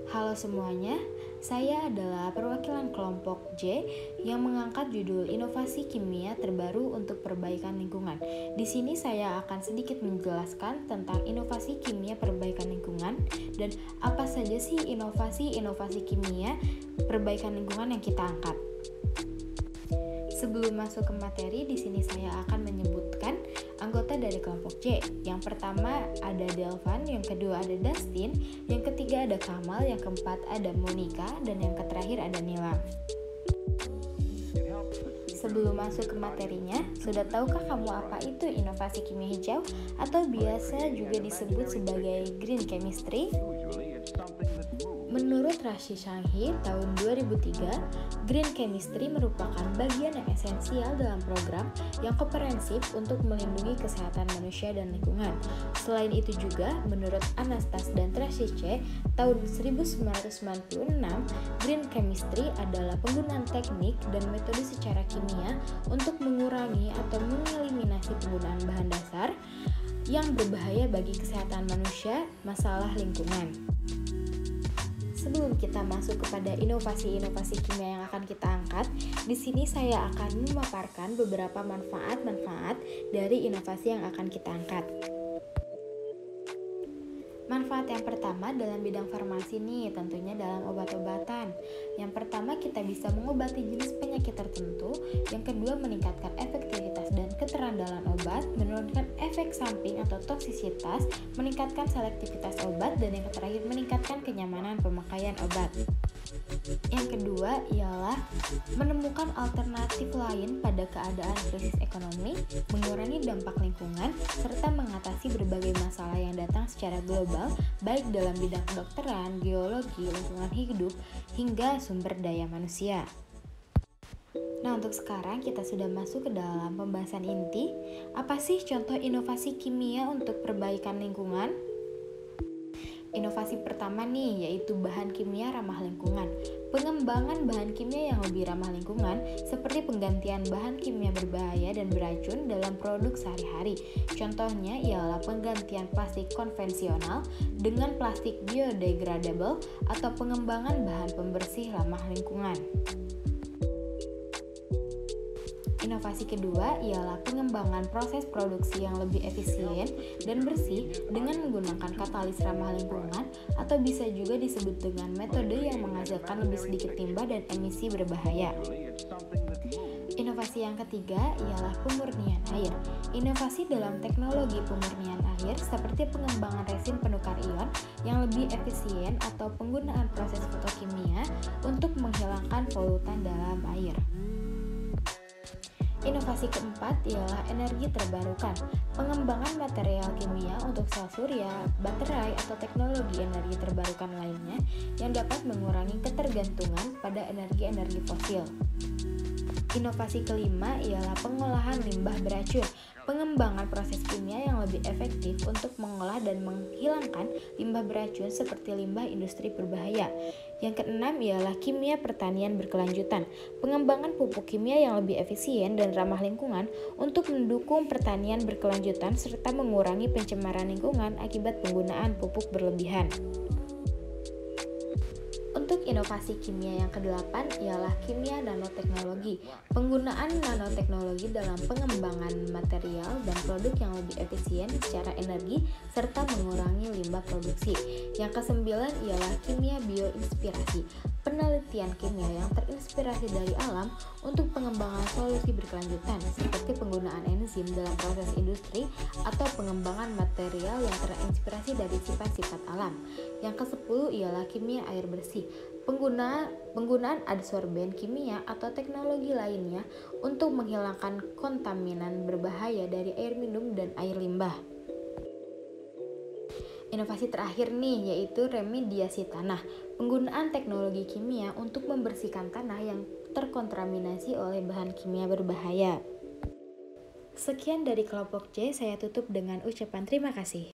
Halo semuanya, saya adalah perwakilan kelompok J yang mengangkat judul Inovasi Kimia Terbaru untuk Perbaikan Lingkungan. Di sini saya akan sedikit menjelaskan tentang inovasi kimia perbaikan lingkungan dan apa saja sih inovasi-inovasi kimia perbaikan lingkungan yang kita angkat. Sebelum masuk ke materi, di sini saya akan menyebutkan anggota dari kelompok J. Yang pertama ada Delvan, yang kedua ada Dustin, yang ketiga ada Kamal, yang keempat ada Monica, dan yang terakhir ada Nilam. Sebelum masuk ke materinya, sudah tahukah kamu apa itu inovasi kimia hijau atau biasa juga disebut sebagai green chemistry? Menurut Rashi Shanghi tahun 2003, green chemistry merupakan bagian yang esensial dalam program yang komprehensif untuk melindungi kesehatan manusia dan lingkungan. Selain itu juga, menurut Anastas dan Tracy C. tahun 1996, green chemistry adalah penggunaan teknik dan metode secara kimia untuk mengurangi atau mengeliminasi penggunaan bahan dasar yang berbahaya bagi kesehatan manusia, masalah lingkungan. Sebelum kita masuk kepada inovasi-inovasi kimia yang akan kita angkat, di sini saya akan memaparkan beberapa manfaat-manfaat dari inovasi yang akan kita angkat. Manfaat yang pertama dalam bidang farmasi nih, tentunya dalam obat-obatan. Yang pertama, kita bisa mengobati jenis penyakit tertentu. Yang kedua, meningkatkan efektivitas dan keterandalan obat, menurunkan efek samping atau toksisitas, meningkatkan selektivitas obat, dan yang terakhir meningkatkan kenyamanan pemakaian obat. Yang kedua ialah menemukan alternatif lain pada keadaan krisis ekonomi, mengurangi dampak lingkungan, serta mengatasi berbagai masalah yang datang secara global, baik dalam bidang kedokteran, geologi, lingkungan hidup, hingga sumber daya manusia. Nah, untuk sekarang kita sudah masuk ke dalam pembahasan inti. Apa sih contoh inovasi kimia untuk perbaikan lingkungan? Inovasi pertama nih, yaitu bahan kimia ramah lingkungan. Pengembangan bahan kimia yang lebih ramah lingkungan, seperti penggantian bahan kimia berbahaya dan beracun dalam produk sehari-hari. Contohnya ialah penggantian plastik konvensional dengan plastik biodegradable atau pengembangan bahan pembersih ramah lingkungan. Inovasi kedua ialah pengembangan proses produksi yang lebih efisien dan bersih dengan menggunakan katalis ramah lingkungan atau bisa juga disebut dengan metode yang menghasilkan lebih sedikit limbah dan emisi berbahaya. Inovasi yang ketiga ialah pemurnian air. Inovasi dalam teknologi pemurnian air seperti pengembangan resin penukar ion yang lebih efisien atau penggunaan proses fotokimia untuk menghilangkan polutan dalam air. Inovasi keempat ialah energi terbarukan. Pengembangan material kimia untuk sel surya, baterai, atau teknologi energi terbarukan lainnya yang dapat mengurangi ketergantungan pada energi-energi fosil. Inovasi kelima ialah pengolahan limbah beracun. Pengembangan proses kimia yang lebih efektif untuk mengolah dan menghilangkan limbah beracun seperti limbah industri berbahaya. Yang keenam ialah kimia pertanian berkelanjutan. Pengembangan pupuk kimia yang lebih efisien dan ramah lingkungan untuk mendukung pertanian berkelanjutan serta mengurangi pencemaran lingkungan akibat penggunaan pupuk berlebihan. Untuk inovasi kimia yang kedelapan ialah kimia nanoteknologi. Penggunaan nanoteknologi dalam pengembangan material dan produk yang lebih efisien secara energi serta mengurangi limbah produksi. Yang kesembilan ialah kimia bioinspirasi. Penelitian kimia yang terinspirasi dari alam untuk pengembangan solusi berkelanjutan seperti penggunaan enzim dalam proses industri atau pengembangan material yang terinspirasi dari sifat-sifat alam. Yang ke-10 ialah kimia air bersih. Penggunaan adsorben kimia atau teknologi lainnya untuk menghilangkan kontaminan berbahaya dari air minum dan air limbah. Inovasi terakhir nih yaitu remediasi tanah. Penggunaan teknologi kimia untuk membersihkan tanah yang terkontaminasi oleh bahan kimia berbahaya. Sekian dari kelompok J, saya tutup dengan ucapan terima kasih.